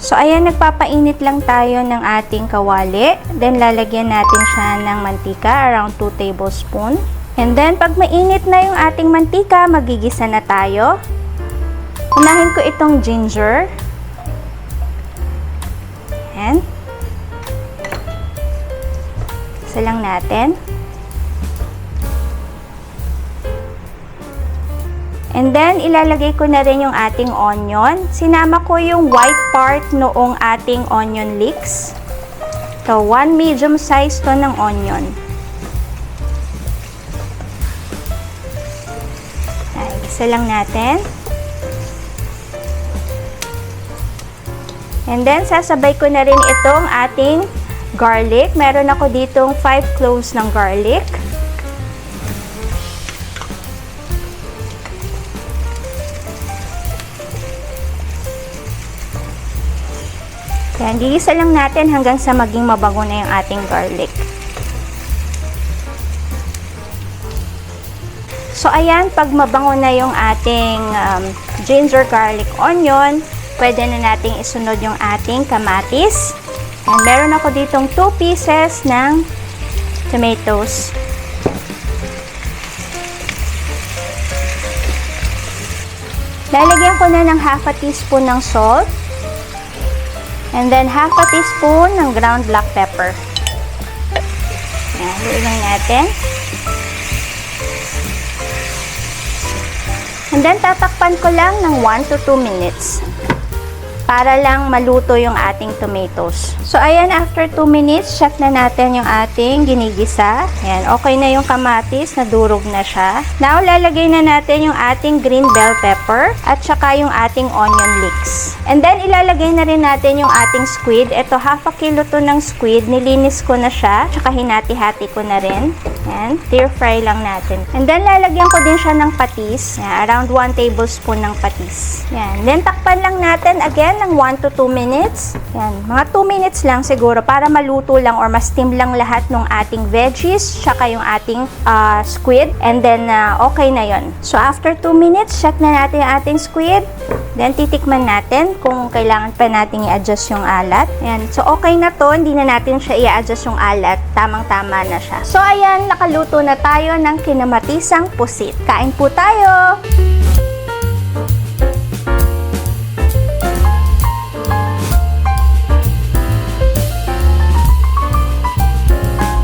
So, ayan, nagpapainit lang tayo ng ating kawali. Then, lalagyan natin siya ng mantika, around 2 tablespoon. And then, pag mainit na yung ating mantika, magigisa na tayo. Unahin ko itong ginger. Ayan. Isa lang natin. And then, ilalagay ko na rin yung ating onion. Sinama ko yung white part noong ating onion leeks. So, 1 medium size to ng onion. Ay, isa lang natin. And then, sasabay ko na rin itong ating garlic. Meron ako ditong 5 cloves ng garlic. Yan, giisa lang natin hanggang sa maging mabango na yung ating garlic. So, ayan, pag mabango na yung ating ginger, garlic, onion, pwede na nating isunod yung ating kamatis. And meron ako ditong 2 pieces ng tomatoes. Lalagyan ko na ng half a teaspoon ng salt. And then, half a teaspoon ng ground black pepper. Ayan, haluin lang natin. And then, tatakpan ko lang ng 1 to 2 minutes. Para lang maluto yung ating tomatoes. So, ayan, after 2 minutes, check na natin yung ating ginigisa. Ayan, okay na yung kamatis, nadurog na siya. Now, lalagay na natin yung ating green bell pepper at saka yung ating onion leeks. And then, ilalagay na rin natin yung ating squid. Ito, half a kilo to ng squid. Nilinis ko na siya. Tsaka hinati-hati ko na rin. Ayan, stir fry lang natin. And then, lalagyan ko din siya ng patis. Ayan, around 1 tablespoon ng patis. Ayan, then takpan lang natin again ng 1 to 2 minutes. Ayan, mga 2 minutes lang siguro para maluto lang or ma-steam lang lahat ng ating veggies, tsaka yung ating squid. And then, okay na yon. So, after 2 minutes, check na natin yung ating squid. Then, titikman natin kung kailangan pa natin i-adjust yung alat. Ayan, so okay na to. Hindi na natin siya i-adjust yung alat. Tamang-tama na siya. So, ayan, nakaluto na tayo ng kinamatisang pusit. Kain po tayo!